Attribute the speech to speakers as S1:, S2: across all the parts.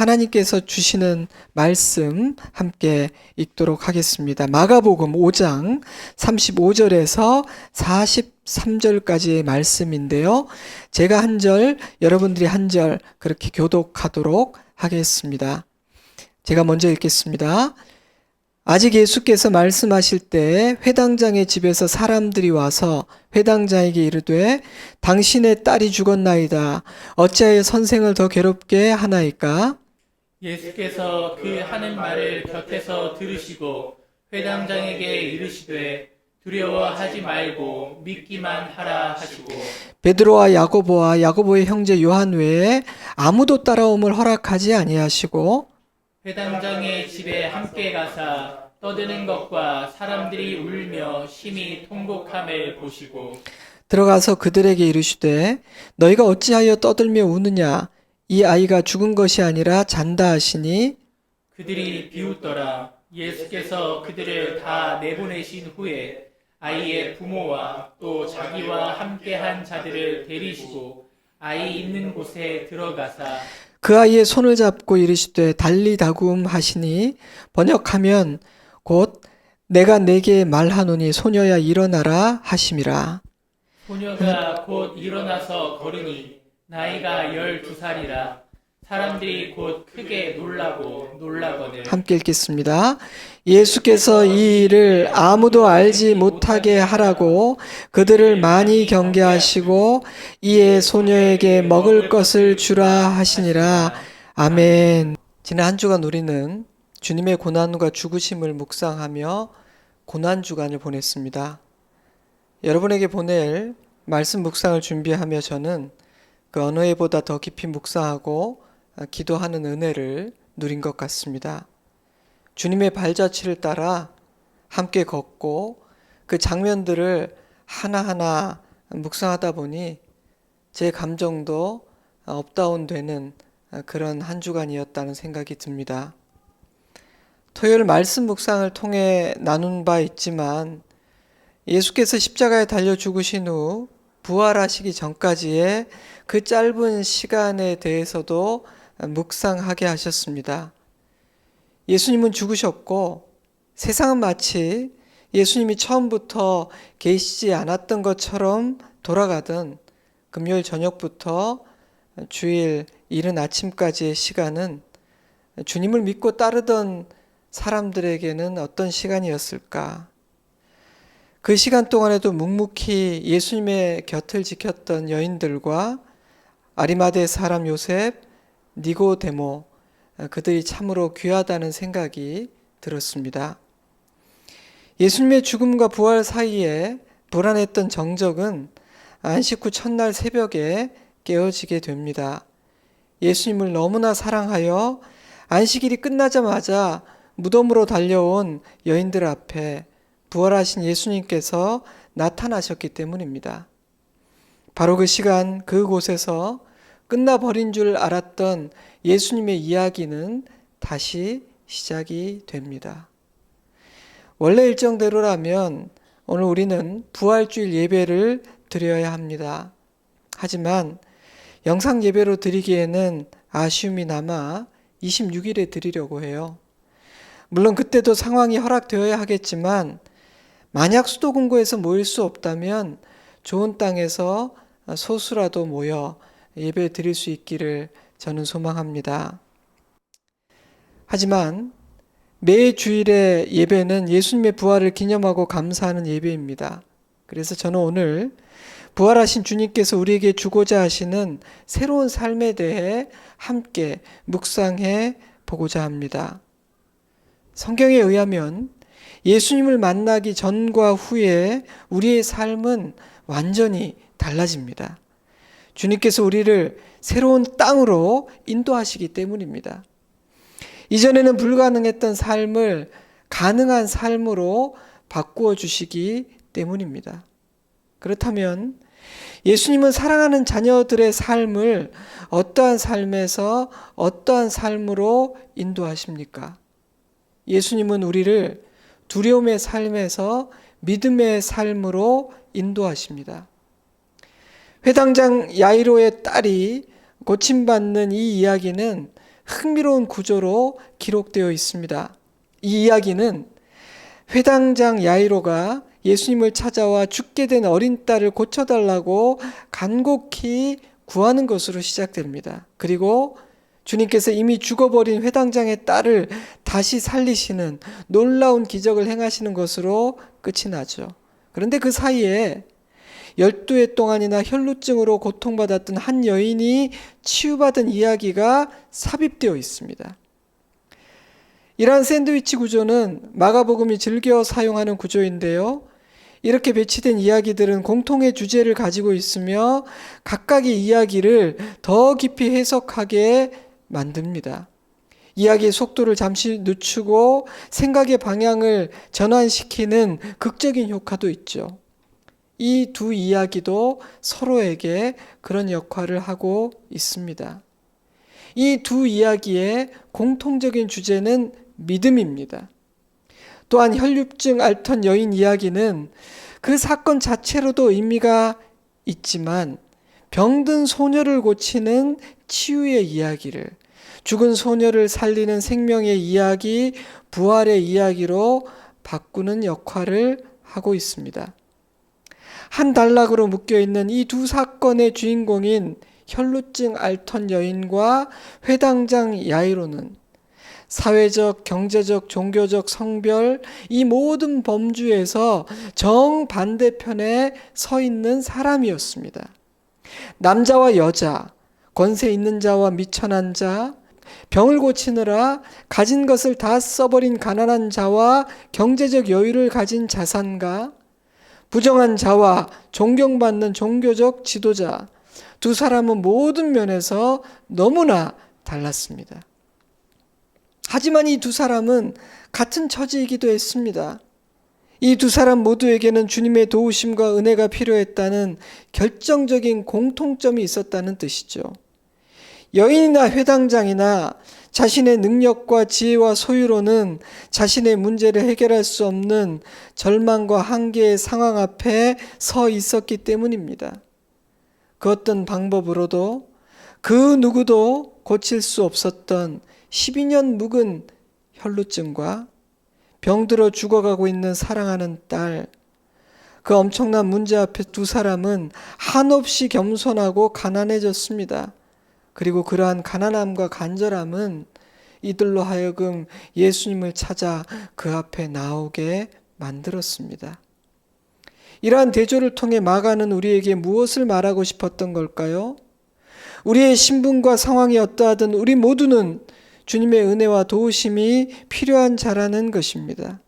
S1: 하나님께서 주시는 말씀 함께 읽도록 하겠습니다. 마가복음 5장 35절에서 43절까지의 말씀인데요. 제가 한 절, 여러분들이 한 절 그렇게 교독하도록 하겠습니다. 제가 먼저 읽겠습니다. 아직 예수께서 말씀하실 때 회당장의 집에서 사람들이 와서 회당장에게 이르되 당신의 딸이 죽었나이다. 어찌하여 선생을 더 괴롭게 하나이까?
S2: 예수께서 그 하는 말을 곁에서 들으시고 회당장에게 이르시되 두려워하지 말고 믿기만 하라 하시고
S1: 베드로와 야고보의 형제 요한 외에 아무도 따라옴을 허락하지 아니하시고
S2: 회당장의 집에 함께 가사 떠드는 것과 사람들이 울며 심히 통곡함을 보시고
S1: 들어가서 그들에게 이르시되 너희가 어찌하여 떠들며 우느냐? 이 아이가 죽은 것이 아니라 잔다 하시니
S2: 그들이 비웃더라. 예수께서 그들을 다 내보내신 후에 아이의 부모와 또 자기와 함께한 자들을 데리시고 아이 있는 곳에 들어가사
S1: 그 아이의 손을 잡고 이르시되 달리다굼 하시니 번역하면 곧 내가 내게 말하노니 소녀야 일어나라 하심이라.
S2: 소녀가 곧 일어나서 걸으니 나이가 12살이라 사람들이 곧 크게 놀라거늘
S1: 함께 읽겠습니다. 예수께서 이 일을 아무도 알지 못하게 하라고 그들을 많이 경계하시고 이에 소녀에게 먹을 것을 주라 하시니라. 아멘. 지난 한 주간 우리는 주님의 고난과 죽으심을 묵상하며 고난주간을 보냈습니다. 여러분에게 보낼 말씀 묵상을 준비하며 저는 그 어느 해보다 더 깊이 묵상하고 기도하는 은혜를 누린 것 같습니다. 주님의 발자취를 따라 함께 걷고 그 장면들을 하나하나 묵상하다 보니 제 감정도 업다운되는 그런 한 주간이었다는 생각이 듭니다. 토요일 말씀 묵상을 통해 나눈 바 있지만 예수께서 십자가에 달려 죽으신 후 부활하시기 전까지의 그 짧은 시간에 대해서도 묵상하게 하셨습니다. 예수님은 죽으셨고 세상은 마치 예수님이 처음부터 계시지 않았던 것처럼 돌아가던 금요일 저녁부터 주일 이른 아침까지의 시간은 주님을 믿고 따르던 사람들에게는 어떤 시간이었을까? 그 시간 동안에도 묵묵히 예수님의 곁을 지켰던 여인들과 아리마대 사람 요셉, 니고데모, 그들이 참으로 귀하다는 생각이 들었습니다. 예수님의 죽음과 부활 사이에 불안했던 정적은 안식 후 첫날 새벽에 깨어지게 됩니다. 예수님을 너무나 사랑하여 안식일이 끝나자마자 무덤으로 달려온 여인들 앞에 부활하신 예수님께서 나타나셨기 때문입니다. 바로 그 시간 그곳에서 끝나버린 줄 알았던 예수님의 이야기는 다시 시작이 됩니다. 원래 일정대로라면 오늘 우리는 부활주일 예배를 드려야 합니다. 하지만 영상 예배로 드리기에는 아쉬움이 남아 26일에 드리려고 해요. 물론 그때도 상황이 허락되어야 하겠지만 만약 수도금고에서 모일 수 없다면 좋은 땅에서 소수라도 모여 예배 드릴 수 있기를 저는 소망합니다. 하지만 매 주일의 예배는 예수님의 부활을 기념하고 감사하는 예배입니다. 그래서 저는 오늘 부활하신 주님께서 우리에게 주고자 하시는 새로운 삶에 대해 함께 묵상해 보고자 합니다. 성경에 의하면 예수님을 만나기 전과 후에 우리의 삶은 완전히 달라집니다. 주님께서 우리를 새로운 땅으로 인도하시기 때문입니다. 이전에는 불가능했던 삶을 가능한 삶으로 바꾸어 주시기 때문입니다. 그렇다면 예수님은 사랑하는 자녀들의 삶을 어떠한 삶에서 어떠한 삶으로 인도하십니까? 예수님은 우리를 두려움의 삶에서 믿음의 삶으로 인도하십니다. 회당장 야이로의 딸이 고침받는 이 이야기는 흥미로운 구조로 기록되어 있습니다. 이 이야기는 회당장 야이로가 예수님을 찾아와 죽게 된 어린 딸을 고쳐달라고 간곡히 구하는 것으로 시작됩니다. 그리고 주님께서 이미 죽어버린 회당장의 딸을 다시 살리시는 놀라운 기적을 행하시는 것으로 끝이 나죠. 그런데 그 사이에 12해 동안이나 혈루증으로 고통받았던 한 여인이 치유받은 이야기가 삽입되어 있습니다. 이러한 샌드위치 구조는 마가복음이 즐겨 사용하는 구조인데요. 이렇게 배치된 이야기들은 공통의 주제를 가지고 있으며 각각의 이야기를 더 깊이 해석하게 만듭니다. 이야기의 속도를 잠시 늦추고 생각의 방향을 전환시키는 극적인 효과도 있죠. 이 두 이야기도 서로에게 그런 역할을 하고 있습니다. 이 두 이야기의 공통적인 주제는 믿음입니다. 또한 혈류증 앓던 여인 이야기는 그 사건 자체로도 의미가 있지만 병든 소녀를 고치는 치유의 이야기를, 죽은 소녀를 살리는 생명의 이야기, 부활의 이야기로 바꾸는 역할을 하고 있습니다. 한 단락으로 묶여있는 이 두 사건의 주인공인 혈루증 앓던 여인과 회당장 야이로는 사회적, 경제적, 종교적, 성별 이 모든 범주에서 정반대편에 서 있는 사람이었습니다. 남자와 여자, 권세 있는 자와 미천한 자, 병을 고치느라 가진 것을 다 써버린 가난한 자와 경제적 여유를 가진 자산가, 부정한 자와 존경받는 종교적 지도자, 두 사람은 모든 면에서 너무나 달랐습니다. 하지만 이 두 사람은 같은 처지이기도 했습니다. 이 두 사람 모두에게는 주님의 도우심과 은혜가 필요했다는 결정적인 공통점이 있었다는 뜻이죠. 여인이나 회당장이나 자신의 능력과 지혜와 소유로는 자신의 문제를 해결할 수 없는 절망과 한계의 상황 앞에 서 있었기 때문입니다. 그 어떤 방법으로도 그 누구도 고칠 수 없었던 12년 묵은 혈루증과 병들어 죽어가고 있는 사랑하는 딸, 그 엄청난 문제 앞에 두 사람은 한없이 겸손하고 가난해졌습니다. 그리고 그러한 가난함과 간절함은 이들로 하여금 예수님을 찾아 그 앞에 나오게 만들었습니다. 이러한 대조를 통해 마가는 우리에게 무엇을 말하고 싶었던 걸까요? 우리의 신분과 상황이 어떠하든 우리 모두는 주님의 은혜와 도우심이 필요한 자라는 것입니다.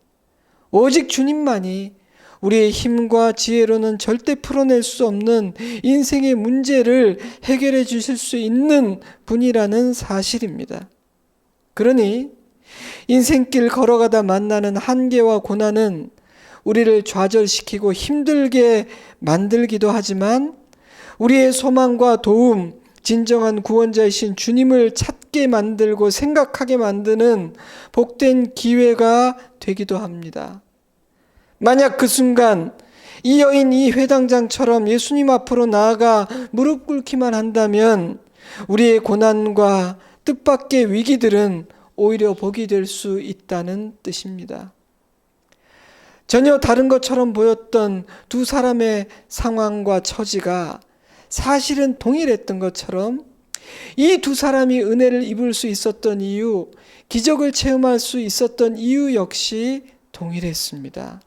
S1: 오직 주님만이 우리의 힘과 지혜로는 절대 풀어낼 수 없는 인생의 문제를 해결해 주실 수 있는 분이라는 사실입니다. 그러니 인생길 걸어가다 만나는 한계와 고난은 우리를 좌절시키고 힘들게 만들기도 하지만 우리의 소망과 도움, 진정한 구원자이신 주님을 찾게 만들고 생각하게 만드는 복된 기회가 되기도 합니다. 만약 그 순간 이 여인 이 회당장처럼 예수님 앞으로 나아가 무릎 꿇기만 한다면 우리의 고난과 뜻밖의 위기들은 오히려 복이 될 수 있다는 뜻입니다. 전혀 다른 것처럼 보였던 두 사람의 상황과 처지가 사실은 동일했던 것처럼 이 두 사람이 은혜를 입을 수 있었던 이유, 기적을 체험할 수 있었던 이유 역시 동일했습니다.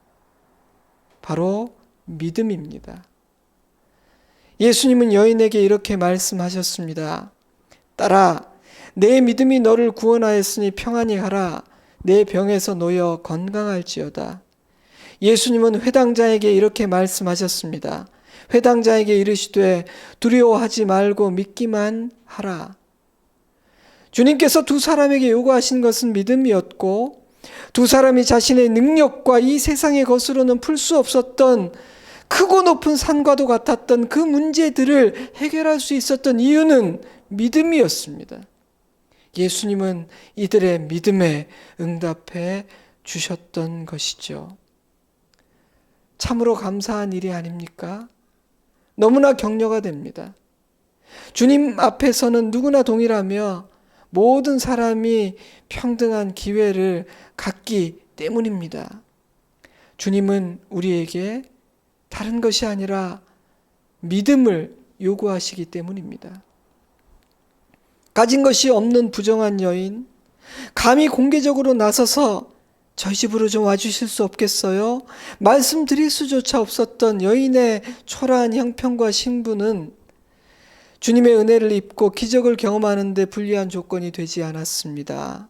S1: 바로 믿음입니다. 예수님은 여인에게 이렇게 말씀하셨습니다. 딸아, 내 믿음이 너를 구원하였으니 평안히 가라. 내 병에서 놓여 건강할지어다. 예수님은 회당자에게 이렇게 말씀하셨습니다. 회당자에게 이르시되 두려워하지 말고 믿기만 하라. 주님께서 두 사람에게 요구하신 것은 믿음이었고 두 사람이 자신의 능력과 이 세상의 것으로는 풀 수 없었던 크고 높은 산과도 같았던 그 문제들을 해결할 수 있었던 이유는 믿음이었습니다. 예수님은 이들의 믿음에 응답해 주셨던 것이죠. 참으로 감사한 일이 아닙니까? 너무나 격려가 됩니다. 주님 앞에서는 누구나 동일하며 모든 사람이 평등한 기회를 갖기 때문입니다. 주님은 우리에게 다른 것이 아니라 믿음을 요구하시기 때문입니다. 가진 것이 없는 부정한 여인, 감히 공개적으로 나서서 저희 집으로 좀 와주실 수 없겠어요? 말씀드릴 수조차 없었던 여인의 초라한 형편과 신분은 주님의 은혜를 입고 기적을 경험하는 데 불리한 조건이 되지 않았습니다.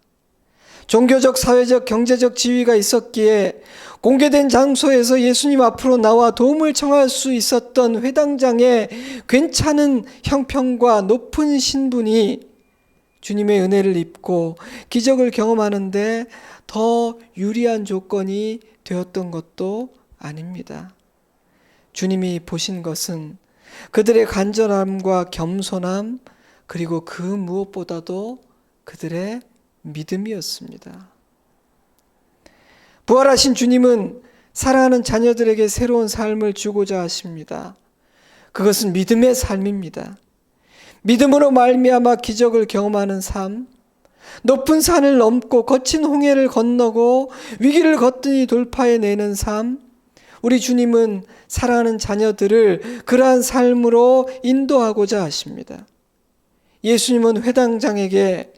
S1: 종교적, 사회적, 경제적 지위가 있었기에 공개된 장소에서 예수님 앞으로 나와 도움을 청할 수 있었던 회당장의 괜찮은 형편과 높은 신분이 주님의 은혜를 입고 기적을 경험하는데 더 유리한 조건이 되었던 것도 아닙니다. 주님이 보신 것은 그들의 간절함과 겸손함, 그리고 그 무엇보다도 그들의 믿음이었습니다. 부활하신 주님은 사랑하는 자녀들에게 새로운 삶을 주고자 하십니다. 그것은 믿음의 삶입니다. 믿음으로 말미암아 기적을 경험하는 삶, 높은 산을 넘고 거친 홍해를 건너고 위기를 거뜬히 돌파해내는 삶, 우리 주님은 사랑하는 자녀들을 그러한 삶으로 인도하고자 하십니다. 예수님은 회당장에게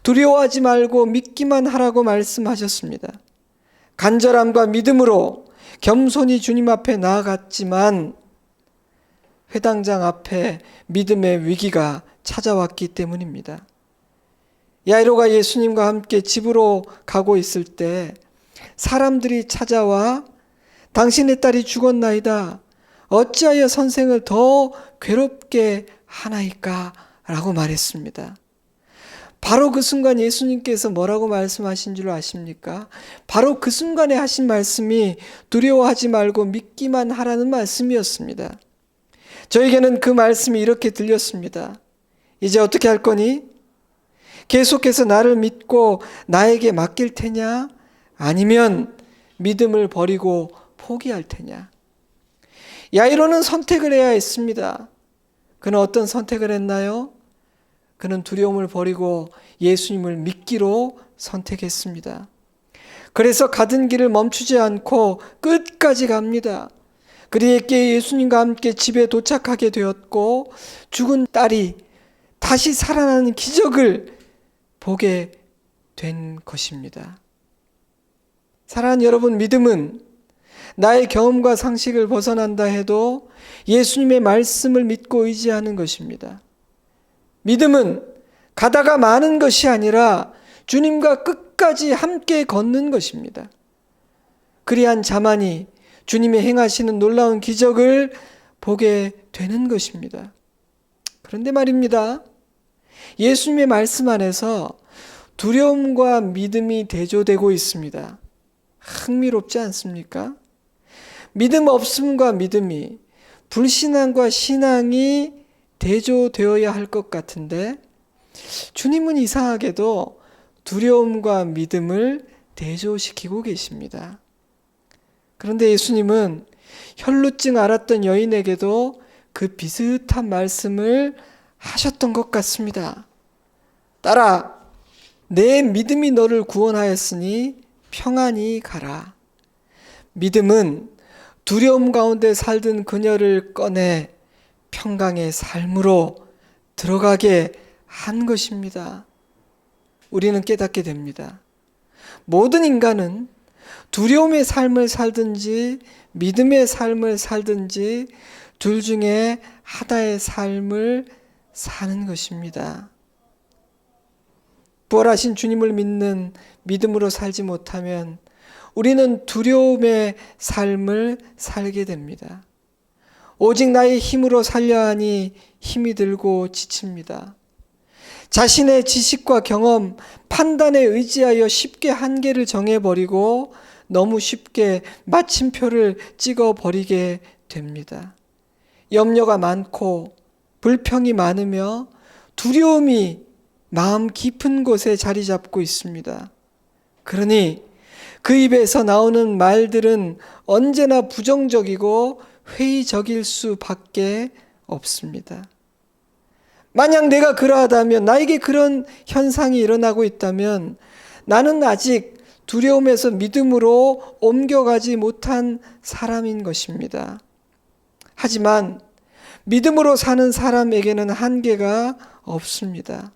S1: 두려워하지 말고 믿기만 하라고 말씀하셨습니다. 간절함과 믿음으로 겸손히 주님 앞에 나아갔지만 회당장 앞에 믿음의 위기가 찾아왔기 때문입니다. 야이로가 예수님과 함께 집으로 가고 있을 때 사람들이 찾아와 당신의 딸이 죽었나이다. 어찌하여 선생을 더 괴롭게 하나이까? 라고 말했습니다. 바로 그 순간 예수님께서 뭐라고 말씀하신 줄 아십니까? 바로 그 순간에 하신 말씀이 두려워하지 말고 믿기만 하라는 말씀이었습니다. 저에게는 그 말씀이 이렇게 들렸습니다. 이제 어떻게 할 거니? 계속해서 나를 믿고 나에게 맡길 테냐? 아니면 믿음을 버리고 포기할 테냐? 야이로는 선택을 해야 했습니다. 그는 어떤 선택을 했나요? 그는 두려움을 버리고 예수님을 믿기로 선택했습니다. 그래서 가던 길을 멈추지 않고 끝까지 갑니다. 그리하여 예수님과 함께 집에 도착하게 되었고 죽은 딸이 다시 살아나는 기적을 보게 된 것입니다. 사랑하는 여러분, 믿음은 나의 경험과 상식을 벗어난다 해도 예수님의 말씀을 믿고 의지하는 것입니다. 믿음은 가다가 마는 것이 아니라 주님과 끝까지 함께 걷는 것입니다. 그리한 자만이 주님이 행하시는 놀라운 기적을 보게 되는 것입니다. 그런데 말입니다. 예수님의 말씀 안에서 두려움과 믿음이 대조되고 있습니다. 흥미롭지 않습니까? 믿음 없음과 믿음이, 불신앙과 신앙이 대조되어야 할 것 같은데 주님은 이상하게도 두려움과 믿음을 대조시키고 계십니다. 그런데 예수님은 혈루증 앓았던 여인에게도 그 비슷한 말씀을 하셨던 것 같습니다. 딸아, 내 믿음이 너를 구원하였으니 평안히 가라. 믿음은 두려움 가운데 살던 그녀를 꺼내 평강의 삶으로 들어가게 한 것입니다. 우리는 깨닫게 됩니다. 모든 인간은 두려움의 삶을 살든지 믿음의 삶을 살든지 둘 중에 하나의 삶을 사는 것입니다. 부활하신 주님을 믿는 믿음으로 살지 못하면 우리는 두려움의 삶을 살게 됩니다. 오직 나의 힘으로 살려 하니 힘이 들고 지칩니다. 자신의 지식과 경험, 판단에 의지하여 쉽게 한계를 정해버리고 너무 쉽게 마침표를 찍어버리게 됩니다. 염려가 많고 불평이 많으며 두려움이 마음 깊은 곳에 자리 잡고 있습니다. 그러니 그 입에서 나오는 말들은 언제나 부정적이고 회의적일 수밖에 없습니다. 만약 내가 그러하다면, 나에게 그런 현상이 일어나고 있다면 나는 아직 두려움에서 믿음으로 옮겨가지 못한 사람인 것입니다. 하지만 믿음으로 사는 사람에게는 한계가 없습니다.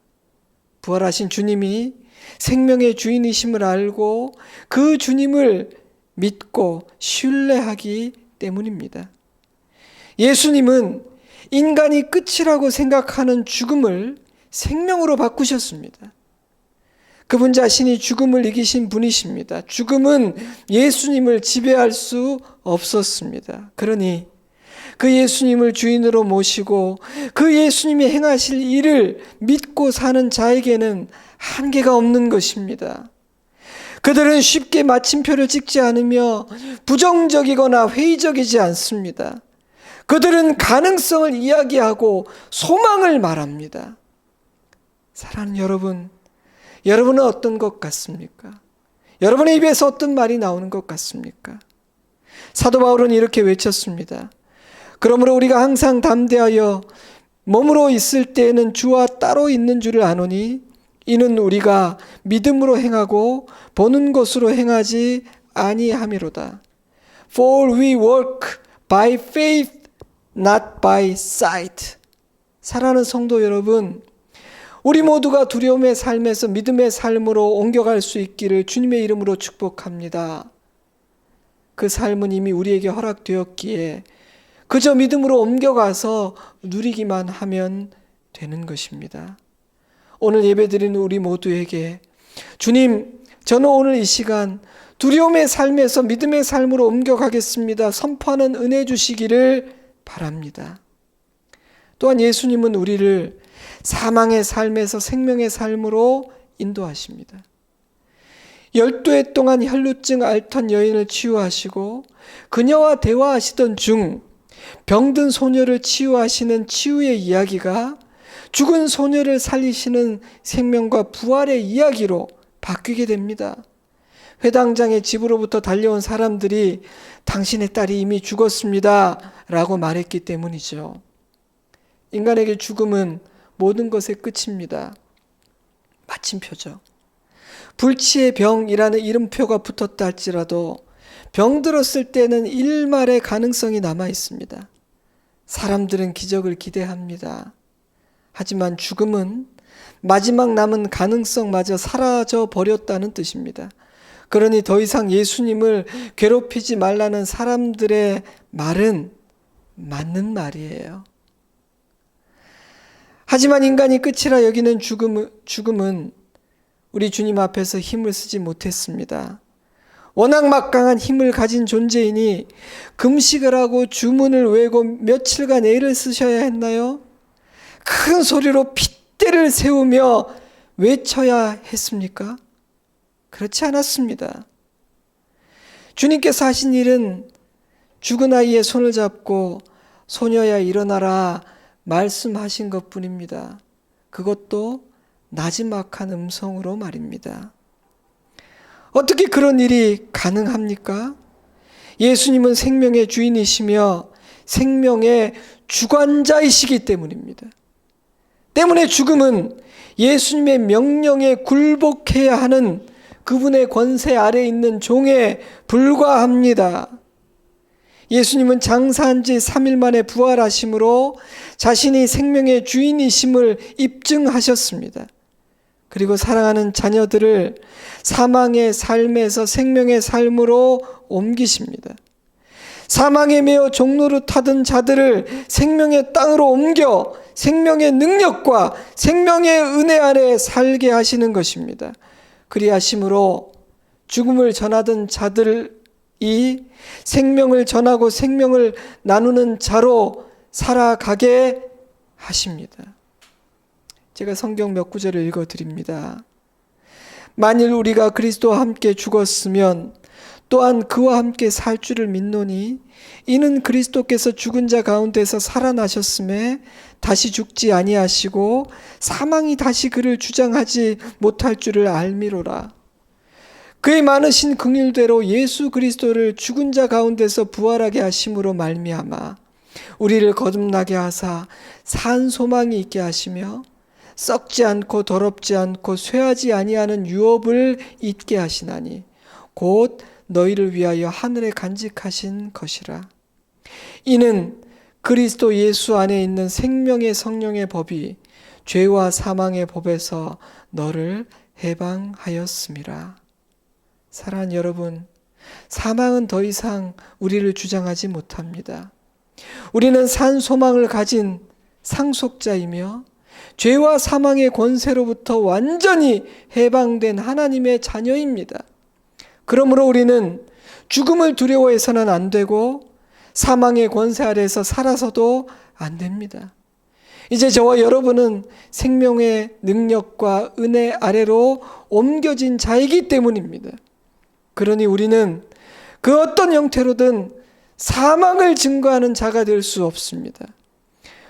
S1: 부활하신 주님이 생명의 주인이심을 알고 그 주님을 믿고 신뢰하기 때문입니다. 예수님은 인간이 끝이라고 생각하는 죽음을 생명으로 바꾸셨습니다. 그분 자신이 죽음을 이기신 분이십니다. 죽음은 예수님을 지배할 수 없었습니다. 그러니 그 예수님을 주인으로 모시고 그 예수님이 행하실 일을 믿고 사는 자에게는 한계가 없는 것입니다. 그들은 쉽게 마침표를 찍지 않으며 부정적이거나 회의적이지 않습니다. 그들은 가능성을 이야기하고 소망을 말합니다. 사랑하는 여러분, 여러분은 어떤 것 같습니까? 여러분의 입에서 어떤 말이 나오는 것 같습니까? 사도 바울은 이렇게 외쳤습니다. 그러므로 우리가 항상 담대하여 몸으로 있을 때에는 주와 따로 있는 줄을 아노니 이는 우리가 믿음으로 행하고 보는 것으로 행하지 아니함이로다. For we work by faith, not by sight. 사랑하는 성도 여러분, 우리 모두가 두려움의 삶에서 믿음의 삶으로 옮겨갈 수 있기를 주님의 이름으로 축복합니다. 그 삶은 이미 우리에게 허락되었기에 그저 믿음으로 옮겨가서 누리기만 하면 되는 것입니다. 오늘 예배드리는 우리 모두에게 주님, 저는 오늘 이 시간 두려움의 삶에서 믿음의 삶으로 옮겨가겠습니다. 선포하는 은혜 주시기를 바랍니다. 또한 예수님은 우리를 사망의 삶에서 생명의 삶으로 인도하십니다. 12해 동안 혈루증 앓던 여인을 치유하시고 그녀와 대화하시던 중 병든 소녀를 치유하시는 치유의 이야기가 죽은 소녀를 살리시는 생명과 부활의 이야기로 바뀌게 됩니다. 회당장의 집으로부터 달려온 사람들이 당신의 딸이 이미 죽었습니다 라고 말했기 때문이죠. 인간에게 죽음은 모든 것의 끝입니다. 마침표죠. 불치의 병이라는 이름표가 붙었다 할지라도 병들었을 때는 일말의 가능성이 남아 있습니다. 사람들은 기적을 기대합니다. 하지만 죽음은 마지막 남은 가능성마저 사라져 버렸다는 뜻입니다. 그러니 더 이상 예수님을 괴롭히지 말라는 사람들의 말은 맞는 말이에요. 하지만 인간이 끝이라 여기는 죽음은 우리 주님 앞에서 힘을 쓰지 못했습니다. 워낙 막강한 힘을 가진 존재이니 금식을 하고 주문을 외고 며칠간 애를 쓰셔야 했나요? 큰 소리로 핏대를 세우며 외쳐야 했습니까? 그렇지 않았습니다. 주님께서 하신 일은 죽은 아이의 손을 잡고 소녀야 일어나라 말씀하신 것뿐입니다. 그것도 나지막한 음성으로 말입니다. 어떻게 그런 일이 가능합니까? 예수님은 생명의 주인이시며 생명의 주관자이시기 때문입니다. 때문에 죽음은 예수님의 명령에 굴복해야 하는 그분의 권세 아래 있는 종에 불과합니다. 예수님은 장사한 지 3일 만에 부활하심으로 자신이 생명의 주인이심을 입증하셨습니다. 그리고 사랑하는 자녀들을 사망의 삶에서 생명의 삶으로 옮기십니다. 사망에 매어 종로를 타던 자들을 생명의 땅으로 옮겨 생명의 능력과 생명의 은혜 아래 살게 하시는 것입니다. 그리하심으로 죽음을 전하던 자들이 생명을 전하고 생명을 나누는 자로 살아가게 하십니다. 제가 성경 몇 구절을 읽어드립니다. 만일 우리가 그리스도와 함께 죽었으면 또한 그와 함께 살 줄을 믿노니 이는 그리스도께서 죽은 자 가운데서 살아나셨음에 다시 죽지 아니하시고 사망이 다시 그를 주장하지 못할 줄을 알미로라. 그의 많으신 긍휼대로 예수 그리스도를 죽은 자 가운데서 부활하게 하심으로 말미암아 우리를 거듭나게 하사 산 소망이 있게 하시며 썩지 않고 더럽지 않고 쇠하지 아니하는 유업을 잊게 하시나니 곧 너희를 위하여 하늘에 간직하신 것이라. 이는 그리스도 예수 안에 있는 생명의 성령의 법이 죄와 사망의 법에서 너를 해방하였음이라. 사랑하는 여러분, 사망은 더 이상 우리를 주장하지 못합니다. 우리는 산 소망을 가진 상속자이며 죄와 사망의 권세로부터 완전히 해방된 하나님의 자녀입니다. 그러므로 우리는 죽음을 두려워해서는 안 되고 사망의 권세 아래에서 살아서도 안 됩니다. 이제 저와 여러분은 생명의 능력과 은혜 아래로 옮겨진 자이기 때문입니다. 그러니 우리는 그 어떤 형태로든 사망을 증거하는 자가 될 수 없습니다.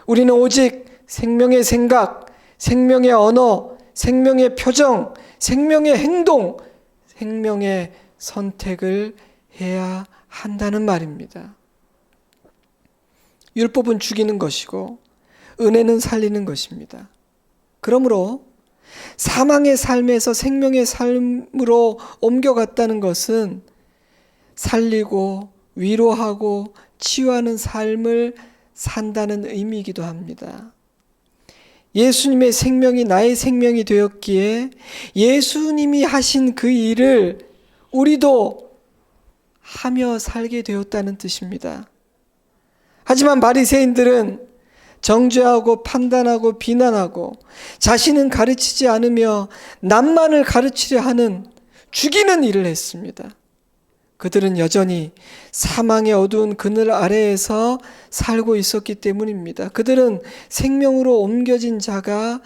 S1: 우리는 오직 생명의 생각, 생명의 언어, 생명의 표정, 생명의 행동, 생명의 선택을 해야 한다는 말입니다. 율법은 죽이는 것이고 은혜는 살리는 것입니다. 그러므로 사망의 삶에서 생명의 삶으로 옮겨갔다는 것은 살리고 위로하고 치유하는 삶을 산다는 의미이기도 합니다. 예수님의 생명이 나의 생명이 되었기에 예수님이 하신 그 일을 우리도 하며 살게 되었다는 뜻입니다. 하지만 바리새인들은 정죄하고 판단하고 비난하고 자신은 가르치지 않으며 남만을 가르치려 하는 죽이는 일을 했습니다. 그들은 여전히 사망의 어두운 그늘 아래에서 살고 있었기 때문입니다. 그들은 생명으로 옮겨진 자가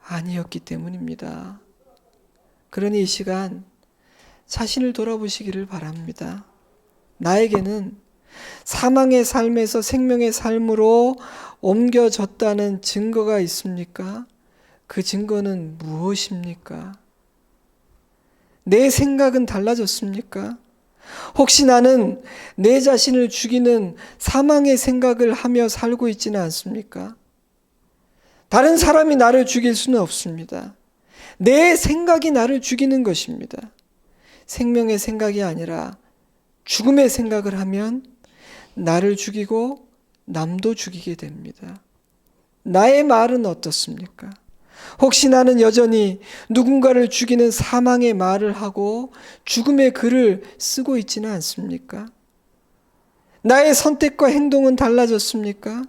S1: 아니었기 때문입니다. 그러니 이 시간 자신을 돌아보시기를 바랍니다. 나에게는 사망의 삶에서 생명의 삶으로 옮겨졌다는 증거가 있습니까? 그 증거는 무엇입니까? 내 생각은 달라졌습니까? 혹시 나는 내 자신을 죽이는 사망의 생각을 하며 살고 있지는 않습니까? 다른 사람이 나를 죽일 수는 없습니다. 내 생각이 나를 죽이는 것입니다. 생명의 생각이 아니라 죽음의 생각을 하면 나를 죽이고 남도 죽이게 됩니다. 나의 말은 어떻습니까? 혹시 나는 여전히 누군가를 죽이는 사망의 말을 하고 죽음의 글을 쓰고 있지는 않습니까? 나의 선택과 행동은 달라졌습니까?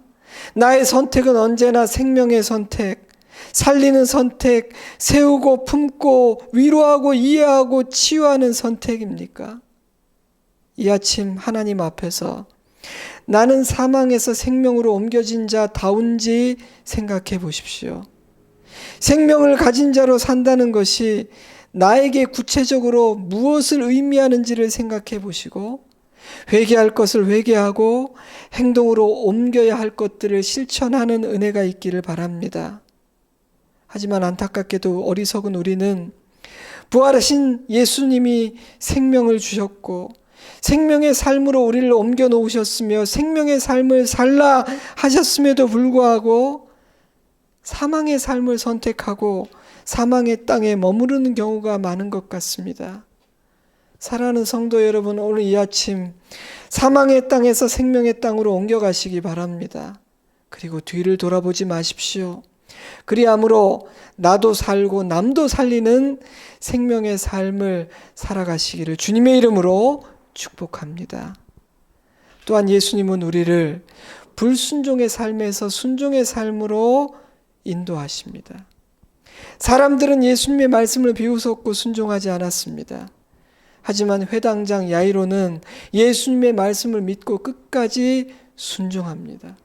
S1: 나의 선택은 언제나 생명의 선택, 살리는 선택, 세우고 품고 위로하고 이해하고 치유하는 선택입니까? 이 아침 하나님 앞에서 나는 사망에서 생명으로 옮겨진 자다운지 생각해 보십시오. 생명을 가진 자로 산다는 것이 나에게 구체적으로 무엇을 의미하는지를 생각해 보시고 회개할 것을 회개하고 행동으로 옮겨야 할 것들을 실천하는 은혜가 있기를 바랍니다. 하지만 안타깝게도 어리석은 우리는 부활하신 예수님이 생명을 주셨고 생명의 삶으로 우리를 옮겨 놓으셨으며 생명의 삶을 살라 하셨음에도 불구하고 사망의 삶을 선택하고 사망의 땅에 머무르는 경우가 많은 것 같습니다. 사랑하는 성도 여러분, 오늘 이 아침 사망의 땅에서 생명의 땅으로 옮겨가시기 바랍니다. 그리고 뒤를 돌아보지 마십시오. 그리함으로 나도 살고 남도 살리는 생명의 삶을 살아가시기를 주님의 이름으로 축복합니다. 또한 예수님은 우리를 불순종의 삶에서 순종의 삶으로 인도하십니다. 사람들은 예수님의 말씀을 비웃었고 순종하지 않았습니다. 하지만 회당장 야이로는 예수님의 말씀을 믿고 끝까지 순종합니다.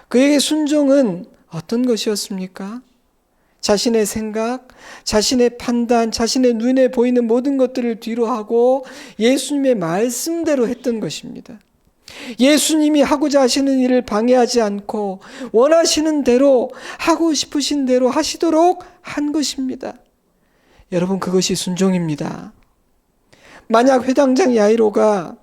S1: 그에게 순종은 어떤 것이었습니까? 자신의 생각, 자신의 판단, 자신의 눈에 보이는 모든 것들을 뒤로 하고 예수님의 말씀대로 했던 것입니다. 예수님이 하고자 하시는 일을 방해하지 않고 원하시는 대로 하고 싶으신 대로 하시도록 한 것입니다. 여러분, 그것이 순종입니다. 만약 회당장 야이로가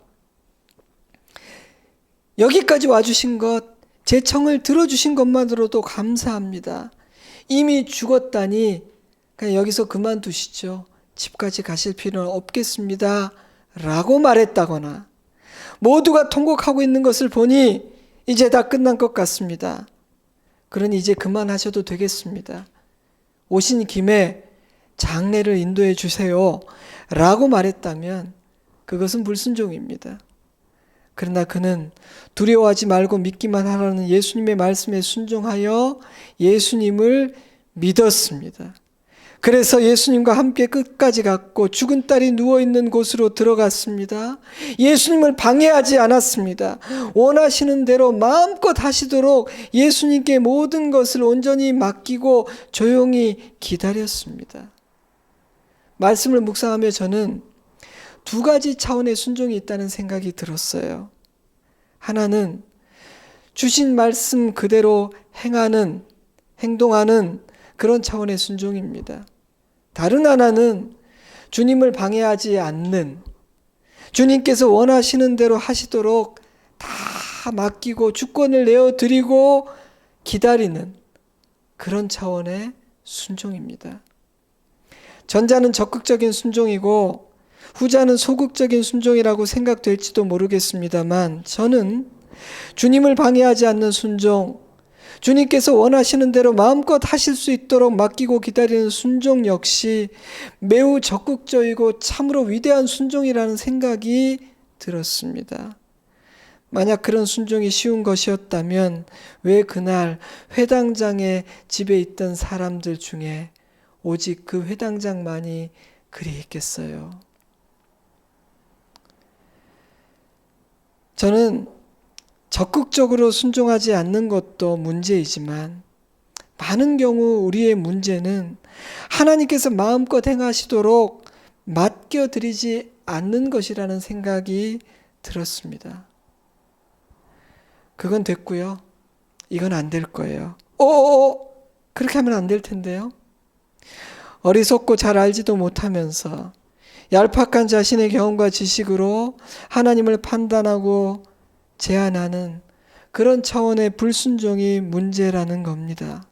S1: 여기까지 와주신 것 제 청을 들어주신 것만으로도 감사합니다. 이미 죽었다니 그냥 여기서 그만두시죠. 집까지 가실 필요는 없겠습니다. 라고 말했다거나 모두가 통곡하고 있는 것을 보니 이제 다 끝난 것 같습니다. 그러니 이제 그만하셔도 되겠습니다. 오신 김에 장례를 인도해 주세요. 라고 말했다면 그것은 불순종입니다. 그러나 그는 두려워하지 말고 믿기만 하라는 예수님의 말씀에 순종하여 예수님을 믿었습니다. 그래서 예수님과 함께 끝까지 갔고 죽은 딸이 누워있는 곳으로 들어갔습니다. 예수님을 방해하지 않았습니다. 원하시는 대로 마음껏 하시도록 예수님께 모든 것을 온전히 맡기고 조용히 기다렸습니다. 말씀을 묵상하며 저는 두 가지 차원의 순종이 있다는 생각이 들었어요. 하나는 주신 말씀 그대로 행동하는 그런 차원의 순종입니다. 다른 하나는 주님을 방해하지 않는, 주님께서 원하시는 대로 하시도록 다 맡기고 주권을 내어드리고 기다리는 그런 차원의 순종입니다. 전자는 적극적인 순종이고 후자는 소극적인 순종이라고 생각될지도 모르겠습니다만 저는 주님을 방해하지 않는 순종, 주님께서 원하시는 대로 마음껏 하실 수 있도록 맡기고 기다리는 순종 역시 매우 적극적이고 참으로 위대한 순종이라는 생각이 들었습니다. 만약 그런 순종이 쉬운 것이었다면 왜 그날 회당장의 집에 있던 사람들 중에 오직 그 회당장만이 그리 했겠어요? 저는 적극적으로 순종하지 않는 것도 문제이지만 많은 경우 우리의 문제는 하나님께서 마음껏 행하시도록 맡겨드리지 않는 것이라는 생각이 들었습니다. 그건 됐고요. 이건 안 될 거예요. 그렇게 하면 안 될 텐데요. 어리석고 잘 알지도 못하면서 얄팍한 자신의 경험과 지식으로 하나님을 판단하고 제한하는 그런 차원의 불순종이 문제라는 겁니다.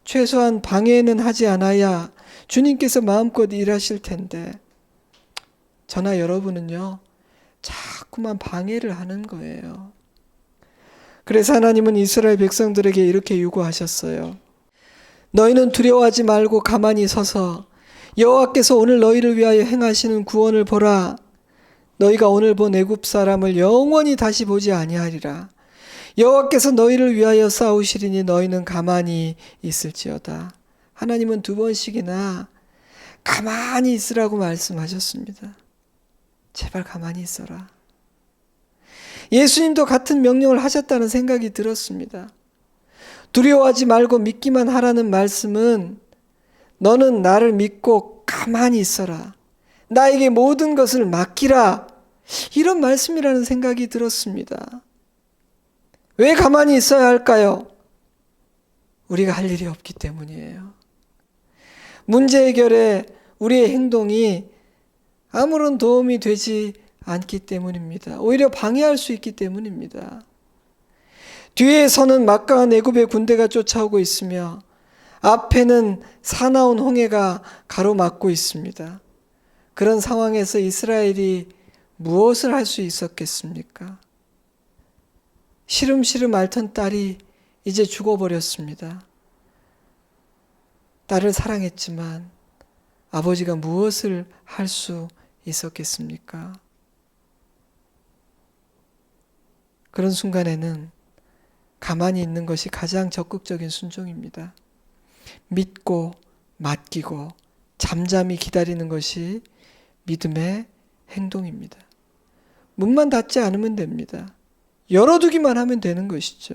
S1: 최소한 방해는 하지 않아야 주님께서 마음껏 일하실 텐데 저나 여러분은요 자꾸만 방해를 하는 거예요. 그래서 하나님은 이스라엘 백성들에게 이렇게 요구하셨어요. 너희는 두려워하지 말고 가만히 서서 여호와께서 오늘 너희를 위하여 행하시는 구원을 보라. 너희가 오늘 본 애굽 사람을 영원히 다시 보지 아니하리라. 여호와께서 너희를 위하여 싸우시리니 너희는 가만히 있을지어다. 하나님은 두 번씩이나 가만히 있으라고 말씀하셨습니다. 제발 가만히 있어라. 예수님도 같은 명령을 하셨다는 생각이 들었습니다. 두려워하지 말고 믿기만 하라는 말씀은 너는 나를 믿고 가만히 있어라. 나에게 모든 것을 맡기라. 이런 말씀이라는 생각이 들었습니다. 왜 가만히 있어야 할까요? 우리가 할 일이 없기 때문이에요. 문제 해결에 우리의 행동이 아무런 도움이 되지 않기 때문입니다. 오히려 방해할 수 있기 때문입니다. 뒤에서는 막강한 애굽의 군대가 쫓아오고 있으며 앞에는 사나운 홍해가 가로막고 있습니다. 그런 상황에서 이스라엘이 무엇을 할 수 있었겠습니까? 시름시름 앓던 딸이 이제 죽어버렸습니다. 딸을 사랑했지만 아버지가 무엇을 할 수 있었겠습니까? 그런 순간에는 가만히 있는 것이 가장 적극적인 순종입니다. 믿고 맡기고 잠잠히 기다리는 것이 믿음의 행동입니다. 문만 닫지 않으면 됩니다. 열어두기만 하면 되는 것이죠.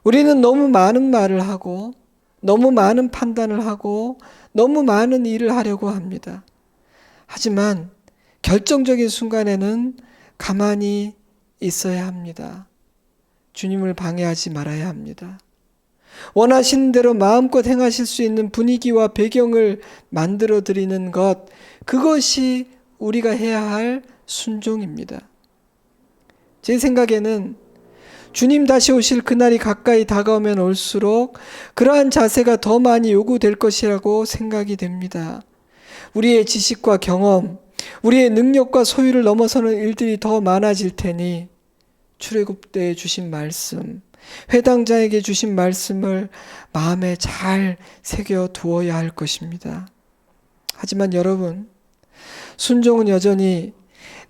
S1: 우리는 너무 많은 말을 하고 너무 많은 판단을 하고 너무 많은 일을 하려고 합니다. 하지만 결정적인 순간에는 가만히 있어야 합니다. 주님을 방해하지 말아야 합니다. 원하시는 대로 마음껏 행하실 수 있는 분위기와 배경을 만들어 드리는 것, 그것이 우리가 해야 할 순종입니다. 제 생각에는 주님 다시 오실 그날이 가까이 다가오면 올수록 그러한 자세가 더 많이 요구될 것이라고 생각이 됩니다. 우리의 지식과 경험, 우리의 능력과 소유를 넘어서는 일들이 더 많아질 테니 출애굽 때에 주신 말씀, 회당자에게 주신 말씀을 마음에 잘 새겨 두어야 할 것입니다. 하지만 여러분, 순종은 여전히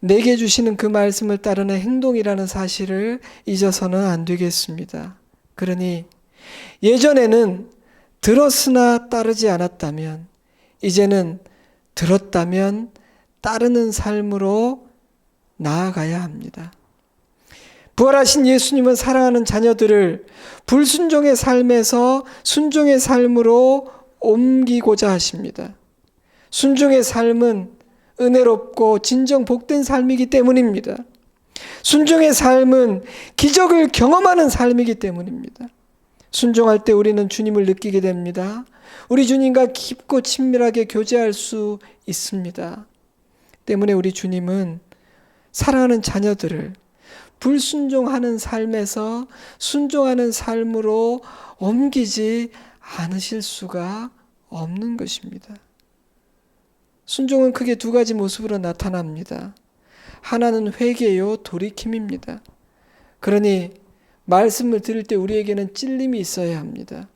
S1: 내게 주시는 그 말씀을 따르는 행동이라는 사실을 잊어서는 안 되겠습니다. 그러니 예전에는 들었으나 따르지 않았다면 이제는 들었다면 따르는 삶으로 나아가야 합니다. 부활하신 예수님은 사랑하는 자녀들을 불순종의 삶에서 순종의 삶으로 옮기고자 하십니다. 순종의 삶은 은혜롭고 진정 복된 삶이기 때문입니다. 순종의 삶은 기적을 경험하는 삶이기 때문입니다. 순종할 때 우리는 주님을 느끼게 됩니다. 우리 주님과 깊고 친밀하게 교제할 수 있습니다. 때문에 우리 주님은 사랑하는 자녀들을 불순종하는 삶에서 순종하는 삶으로 옮기지 않으실 수가 없는 것입니다. 순종은 크게 두 가지 모습으로 나타납니다. 하나는 회개요, 돌이킴입니다. 그러니 말씀을 들을 때 우리에게는 찔림이 있어야 합니다.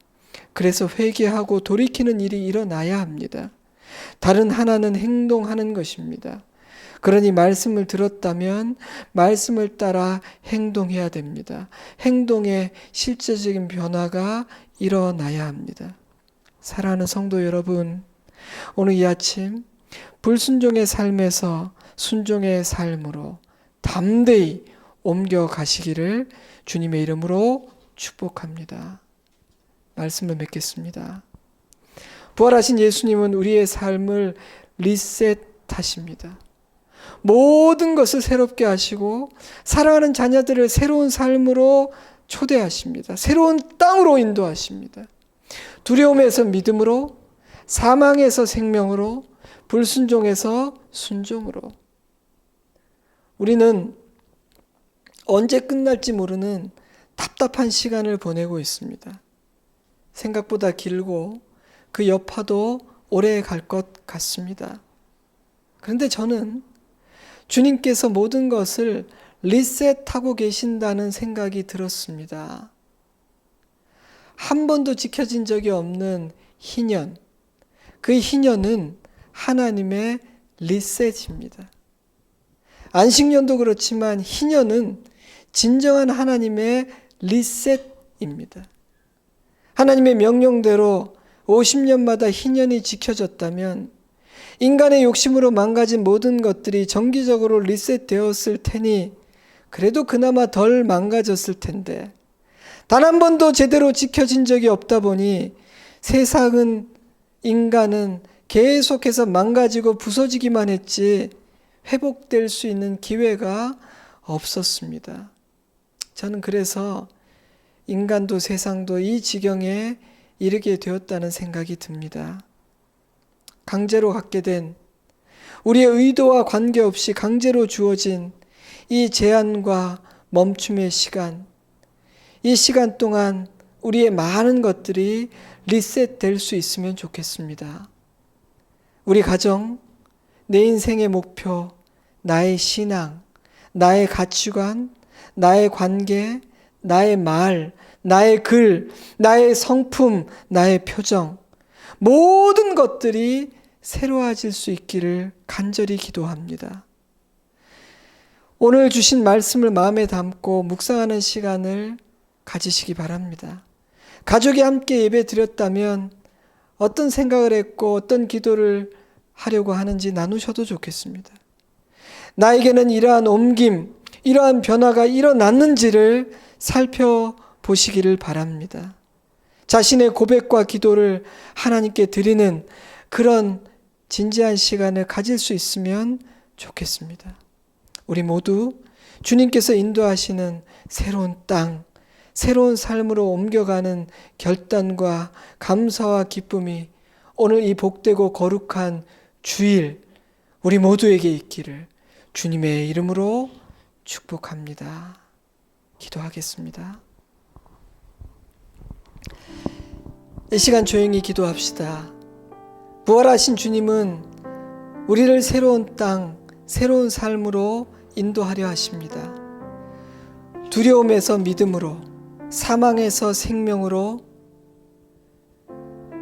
S1: 그래서 회개하고 돌이키는 일이 일어나야 합니다. 다른 하나는 행동하는 것입니다. 그러니 말씀을 들었다면 말씀을 따라 행동해야 됩니다. 행동에 실제적인 변화가 일어나야 합니다. 사랑하는 성도 여러분, 오늘 이 아침 불순종의 삶에서 순종의 삶으로 담대히 옮겨가시기를 주님의 이름으로 축복합니다. 말씀을 맺겠습니다. 부활하신 예수님은 우리의 삶을 리셋하십니다. 모든 것을 새롭게 하시고 사랑하는 자녀들을 새로운 삶으로 초대하십니다. 새로운 땅으로 인도하십니다. 두려움에서 믿음으로, 사망에서 생명으로, 불순종에서 순종으로. 우리는 언제 끝날지 모르는 답답한 시간을 보내고 있습니다. 생각보다 길고 그 여파도 오래 갈 것 같습니다. 그런데 저는 주님께서 모든 것을 리셋하고 계신다는 생각이 들었습니다. 한 번도 지켜진 적이 없는 희년, 그 희년은 하나님의 리셋입니다. 안식년도 그렇지만 희년은 진정한 하나님의 리셋입니다. 하나님의 명령대로 50년마다 희년이 지켜졌다면 인간의 욕심으로 망가진 모든 것들이 정기적으로 리셋되었을 테니 그래도 그나마 덜 망가졌을 텐데 단 한 번도 제대로 지켜진 적이 없다 보니 세상은, 인간은 계속해서 망가지고 부서지기만 했지 회복될 수 있는 기회가 없었습니다. 저는 그래서 인간도 세상도 이 지경에 이르게 되었다는 생각이 듭니다. 강제로 갖게 된, 우리의 의도와 관계없이 강제로 주어진 이 제한과 멈춤의 시간, 이 시간 동안 우리의 많은 것들이 리셋될 수 있으면 좋겠습니다. 우리 가정, 내 인생의 목표, 나의 신앙, 나의 가치관, 나의 관계, 나의 말, 나의 글, 나의 성품, 나의 표정, 모든 것들이 새로워질 수 있기를 간절히 기도합니다. 오늘 주신 말씀을 마음에 담고 묵상하는 시간을 가지시기 바랍니다. 가족이 함께 예배 드렸다면 어떤 생각을 했고 어떤 기도를 하려고 하는지 나누셔도 좋겠습니다. 나에게는 이러한 옮김, 이러한 변화가 일어났는지를 살펴보시기를 바랍니다. 자신의 고백과 기도를 하나님께 드리는 그런 진지한 시간을 가질 수 있으면 좋겠습니다. 우리 모두 주님께서 인도하시는 새로운 땅, 새로운 삶으로 옮겨가는 결단과 감사와 기쁨이 오늘 이 복되고 거룩한 주일 우리 모두에게 있기를 주님의 이름으로 축복합니다. 기도하겠습니다. 이 시간 조용히 기도합시다. 부활하신 주님은 우리를 새로운 땅, 새로운 삶으로 인도하려 하십니다. 두려움에서 믿음으로, 사망에서 생명으로,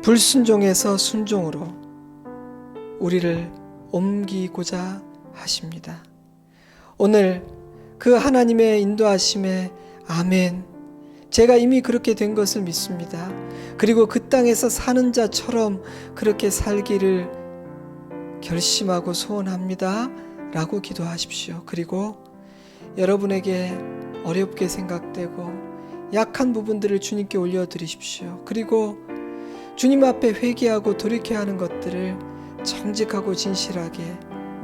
S1: 불순종에서 순종으로 우리를 옮기고자 하십니다. 오늘 그 하나님의 인도하심에 아멘, 제가 이미 그렇게 된 것을 믿습니다. 그리고 그 땅에서 사는 자처럼 그렇게 살기를 결심하고 소원합니다 라고 기도하십시오. 그리고 여러분에게 어렵게 생각되고 약한 부분들을 주님께 올려드리십시오. 그리고 주님 앞에 회개하고 돌이켜야 하는 것들을 정직하고 진실하게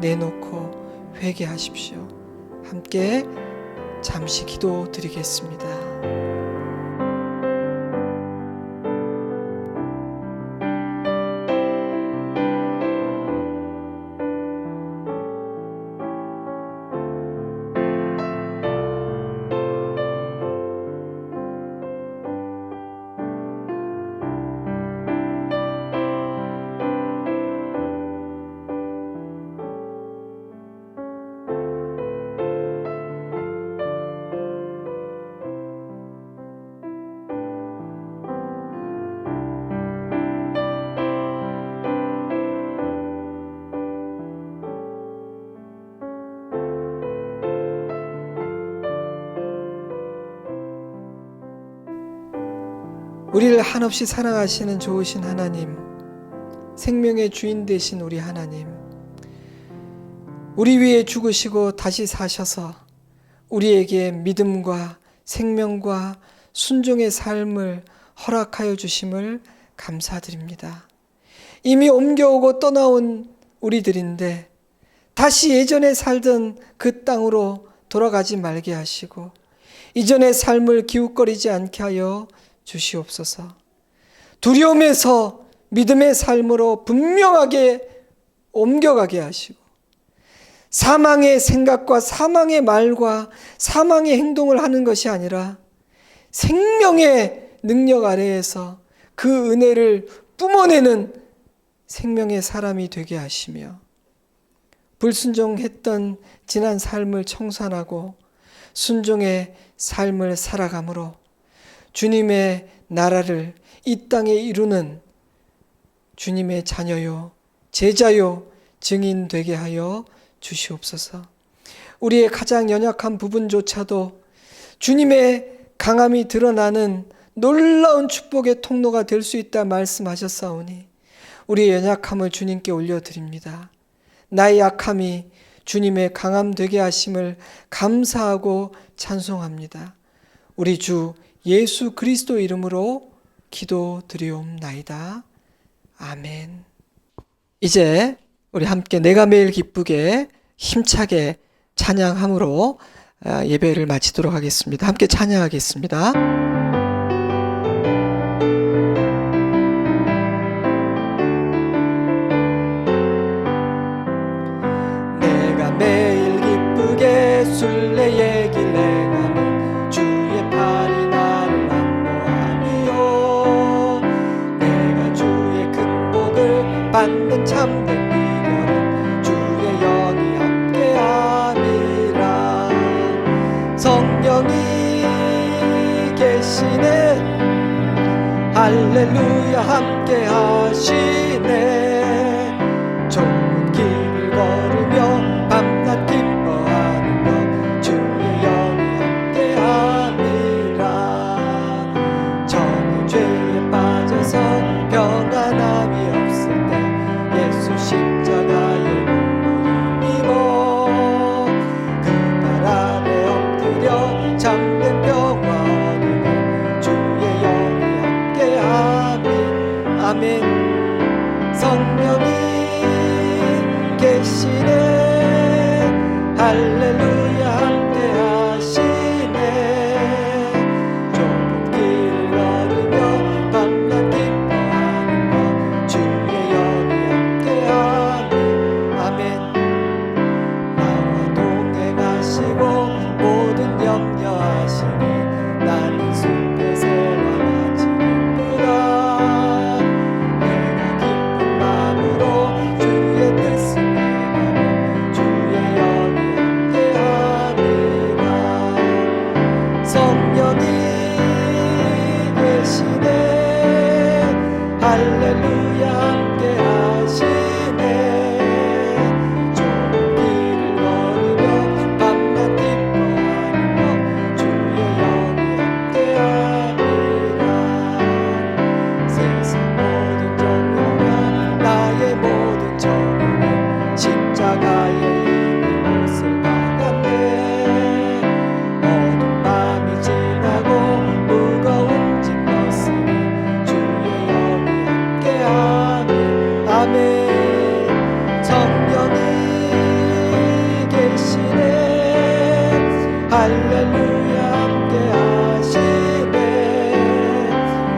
S1: 내놓고 회개하십시오. 함께 잠시 기도 드리겠습니다. 우리를 한없이 사랑하시는 좋으신 하나님, 생명의 주인 되신 우리 하나님, 우리 위해 죽으시고 다시 사셔서 우리에게 믿음과 생명과 순종의 삶을 허락하여 주심을 감사드립니다. 이미 옮겨오고 떠나온 우리들인데 다시 예전에 살던 그 땅으로 돌아가지 말게 하시고 이전의 삶을 기웃거리지 않게 하여 주시옵소서. 두려움에서 믿음의 삶으로 분명하게 옮겨가게 하시고 사망의 생각과 사망의 말과 사망의 행동을 하는 것이 아니라 생명의 능력 아래에서 그 은혜를 뿜어내는 생명의 사람이 되게 하시며 불순종했던 지난 삶을 청산하고 순종의 삶을 살아감으로 주님의 나라를 이 땅에 이루는 주님의 자녀요, 제자요, 증인 되게 하여 주시옵소서. 우리의 가장 연약한 부분조차도 주님의 강함이 드러나는 놀라운 축복의 통로가 될 수 있다 말씀하셨사오니 우리의 연약함을 주님께 올려드립니다. 나의 약함이 주님의 강함 되게 하심을 감사하고 찬송합니다. 우리 주 예수 그리스도 이름으로 기도드리옵나이다. 아멘. 이제 우리 함께 내가 매일 기쁘게 힘차게 찬양함으로 예배를 마치도록 하겠습니다. 함께 찬양하겠습니다. 내가 매일 기쁘게 순례의 길 행함은 주의 팔이 나를 안보하니요 내가 주의 큰 복을 받는 참된 비결은 주의 영이 함께함이라. 성령이 계시네 할렐루야 함께 하시네. 좁은 길을 걸으며 밤낮 기뻐하는 것 주의 영이 함께함이라. 저는 죄에 빠져서 평안함이 없을 때 예수 십자가의 눈물이고 그 발 아래 엎드려 잠든 평화 얻으며 주의 영이 함께함이. 아멘. 성령이 계시네 할렐루야 함께 하시네. 좁은 길을 걸으며 밤낮 기뻐하는 것 주의 영이 함께하니. 아멘. 나와 동행하시고 모든 염려하시니 나의 이미 옷을 받았네. 어두운 밤이 지나고 무거운 짐 벗으니 주의 영이 함께하니 아멘. 성령이 계시네. 할렐루야 함께하시네.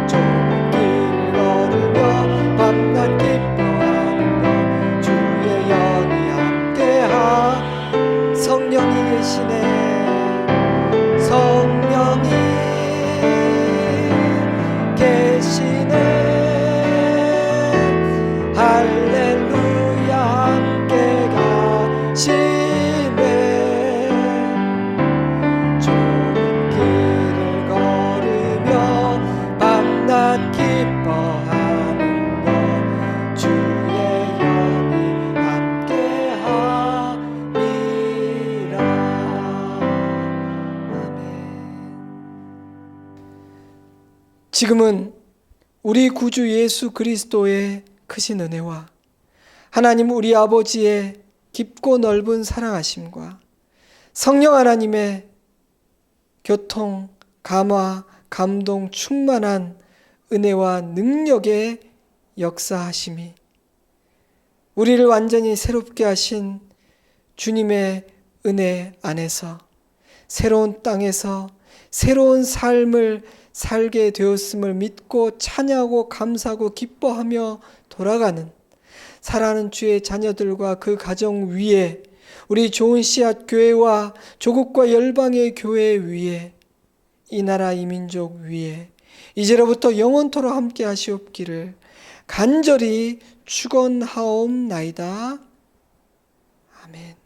S1: 좁은 길 걸으며 밤낮 기뻐하는 것 주의 영이 함께하. 성령이 계시네. 성령이 계시네. 할렐루야 함께 가시네. 좁은 길을 걸으며 밤낮 기뻐하는 것 주의 영이 함께하니라. 아멘. 지금은 우리 구주 예수 그리스도의 크신 은혜와 하나님 우리 아버지의 깊고 넓은 사랑하심과 성령 하나님의 교통, 감화, 감동 충만한 은혜와 능력의 역사하심이 우리를 완전히 새롭게 하신 주님의 은혜 안에서 새로운 땅에서 새로운 삶을 살게 되었음을 믿고 찬양하고 감사하고 기뻐하며 돌아가는 사랑하는 주의 자녀들과 그 가정 위에 우리 좋은 씨앗 교회와 조국과 열방의 교회 위에 이 나라 이 민족 위에 이제로부터 영원토록 함께 하시옵기를 간절히 축원하옵나이다. 아멘.